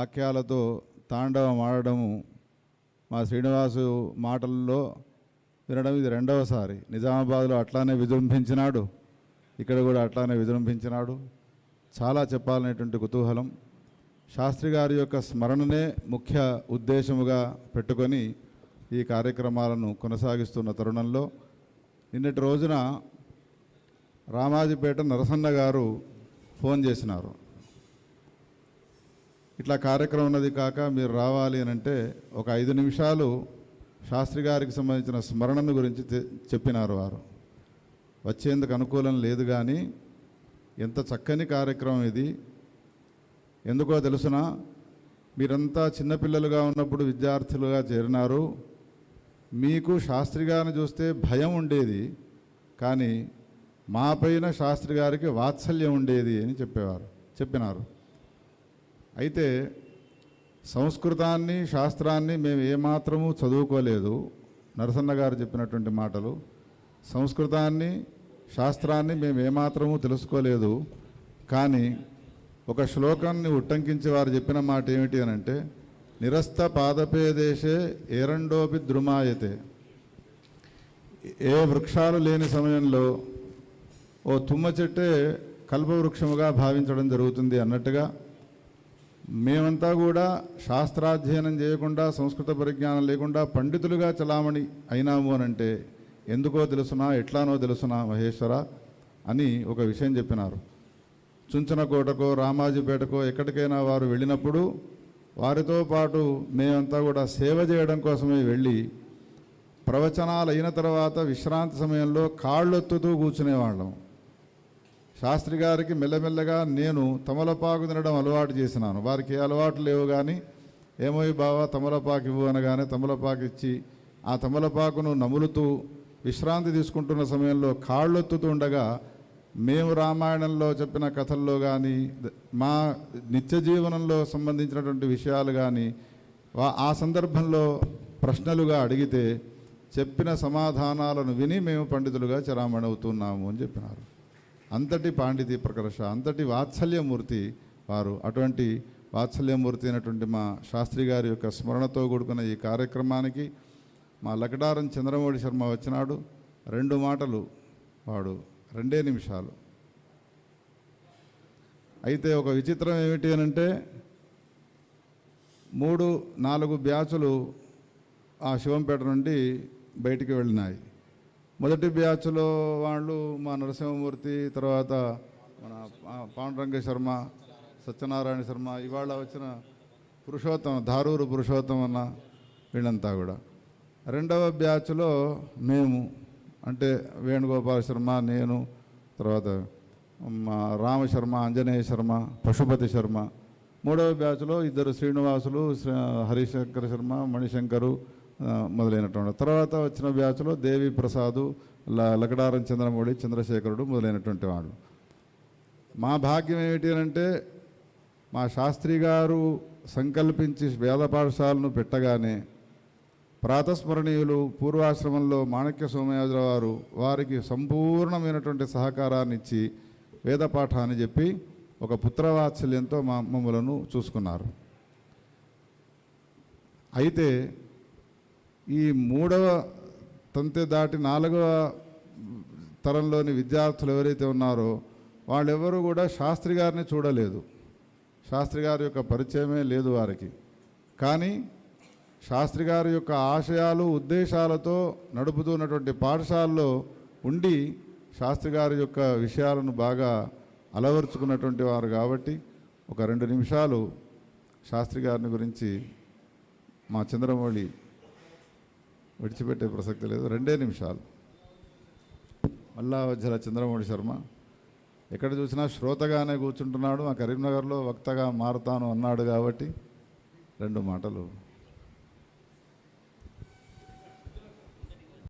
వాక్యాలతో తాండవం ఆడడము మా శ్రీనివాసు మాటల్లో వినడం ఇది రెండవసారి. నిజామాబాద్లో అట్లానే విజృంభించినాడు, ఇక్కడ కూడా అట్లానే విజృంభించినాడు. చాలా చెప్పాలనేటువంటి కుతూహలం. శాస్త్రి గారి యొక్క స్మరణనే ముఖ్య ఉద్దేశముగా పెట్టుకొని ఈ కార్యక్రమాలను కొనసాగిస్తున్న తరుణంలో నిన్నటి రోజున రామాజీపేట నరసన్న గారు ఫోన్ చేసినారు. ఇట్లా కార్యక్రమం ఉన్నది కాక మీరు రావాలి అని అంటే ఒక 5 నిమిషాలు శాస్త్రి గారికి సంబంధించిన స్మరణను గురించి చెప్పినారు. వారు వచ్చేందుకు అనుకూలం లేదు, కానీ ఎంత చక్కని కార్యక్రమం ఇది. ఎందుకో తెలుసునా, మీరంతా చిన్నపిల్లలుగా ఉన్నప్పుడు విద్యార్థులుగా చేరినారు. మీకు శాస్త్రి గారిని చూస్తే భయం ఉండేది, కానీ మా పైన శాస్త్రి గారికి వాత్సల్యం ఉండేది అని చెప్పినారు. అయితే సంస్కృతాన్ని శాస్త్రాన్ని మేము ఏమాత్రము చదువుకోలేదు. నరసన్న గారు చెప్పినటువంటి మాటలు, సంస్కృతాన్ని శాస్త్రాన్ని మేము ఏమాత్రము తెలుసుకోలేదు, కానీ ఒక శ్లోకాన్ని ఉట్టంకించి వారు చెప్పిన మాట ఏమిటి అని అంటే, నిరస్త పాదపేదేశే ఏరండోపి ద్రుమాయతే. ఏ వృక్షాలు లేని సమయంలో ఓ తుమ్మ చెట్టే కల్పవృక్షముగా భావించడం జరుగుతుంది అన్నట్టుగా మేమంతా కూడా శాస్త్రాధ్యయనం చేయకుండా, సంస్కృత పరిజ్ఞానం లేకుండా పండితులుగా చలామణి అయినాము అనంటే ఎందుకో తెలుసునా, ఎట్లానో తెలుసునా మహేశ్వర అని ఒక విషయం చెప్పినారు. చుంచనకోటకో రామాజీపేటకో ఎక్కడికైనా వారు వెళ్ళినప్పుడు వారితో పాటు మేమంతా కూడా సేవ చేయడం కోసమే వెళ్ళి ప్రవచనాలు అయిన తర్వాత విశ్రాంతి సమయంలో కాళ్ళొత్తుతూ కూర్చునేవాళ్ళం. శాస్త్రి గారికి మెల్లమెల్లగా నేను తమలపాకు తినడం అలవాటు చేసినాను. వారికి ఏ అలవాటు లేవు, కానీ ఏమో బావా తమలపాకు ఇవ్వు అనగానే తమలపాకు ఇచ్చి ఆ తమలపాకును నములుతూ విశ్రాంతి తీసుకుంటున్న సమయంలో కాళ్ళొత్తుతూ ఉండగా మేము రామాయణంలో చెప్పిన కథల్లో కానీ మా నిత్య జీవనంలో సంబంధించినటువంటి విషయాలు కానీ ఆ సందర్భంలో ప్రశ్నలుగా అడిగితే చెప్పిన సమాధానాలను విని మేము పండితులుగా చలామణి అవుతున్నాము అని చెప్పినారు. అంతటి పాండితీ ప్రకర్ష, అంతటి వాత్సల్యమూర్తి వారు. అటువంటి వాత్సల్యమూర్తి అయినటువంటి మా శాస్త్రి గారి యొక్క స్మరణతో కూడుకున్న ఈ కార్యక్రమానికి మా లకడారం చంద్రమౌళి శర్మ వచ్చినాడు. 2 మాటలు వాడు 2 నిమిషాలు. అయితే ఒక విచిత్రం ఏమిటి అని అంటే 3-4 బ్యాచులు ఆ శివంపేట నుండి బయటికి వెళ్ళినాయి. మొదటి బ్యాచ్లో వాళ్ళు మా నరసింహమూర్తి, తర్వాత మన పాండురంగ శర్మ, సత్యనారాయణ శర్మ, ఇవాళ వచ్చిన పురుషోత్తమ, ధారూరు పురుషోత్తమ అన్న, వీళ్ళంతా కూడా. 2వ బ్యాచ్లో మేము, అంటే వేణుగోపాల శర్మ, నేను, తర్వాత మా రామశర్మ, ఆంజనేయ శర్మ, పశుపతి శర్మ. 3వ బ్యాచ్లో 2 శ్రీనివాసులు, హరిశంకర శర్మ, మణిశంకరు మొదలైనటువంటి. తర్వాత వచ్చిన బ్యాచ్లో దేవి ప్రసాదు, లకడారం చంద్రమౌళి, చంద్రశేఖరుడు మొదలైనటువంటి వాళ్ళు. మా భాగ్యం ఏమిటి అంటే మా శాస్త్రి గారు సంకల్పించి వేద పాఠశాలను పెట్టగానే ప్రాతస్మరణీయులు పూర్వాశ్రమంలో మాణిక్య సోమయాజుల వారు వారికి సంపూర్ణమైనటువంటి సహకారాన్ని ఇచ్చి వేద పాఠాన్ని చెప్పి ఒక పుత్రవాత్సల్యంతో మమ్మలను చూసుకున్నారు. అయితే ఈ 3వ తంతె దాటి 4వ తరంలోని విద్యార్థులు ఎవరైతే ఉన్నారో వాళ్ళెవరూ కూడా శాస్త్రి గారిని చూడలేదు. శాస్త్రి గారి యొక్క పరిచయమే లేదు వారికి. కానీ శాస్త్రి గారి యొక్క ఆశయాలు, ఉద్దేశాలతో నడుపుతున్నటువంటి పాఠశాలలో ఉండి శాస్త్రి గారి యొక్క విషయాలను బాగా అలవరుచుకున్నటువంటి వారు కాబట్టి ఒక 2 నిమిషాలు శాస్త్రి గారిని గురించి మా చంద్రమౌళి విడిచిపెట్టే ప్రసక్తి లేదు. 2 నిమిషాలు. మళ్ళా వచ్చారు చంద్రమౌళి శర్మ. ఎక్కడ చూసినా శ్రోతగానే కూర్చుంటున్నాడు. మా కరీంనగర్లో వక్తగా మారుతాను అన్నాడు కాబట్టి 2 మాటలు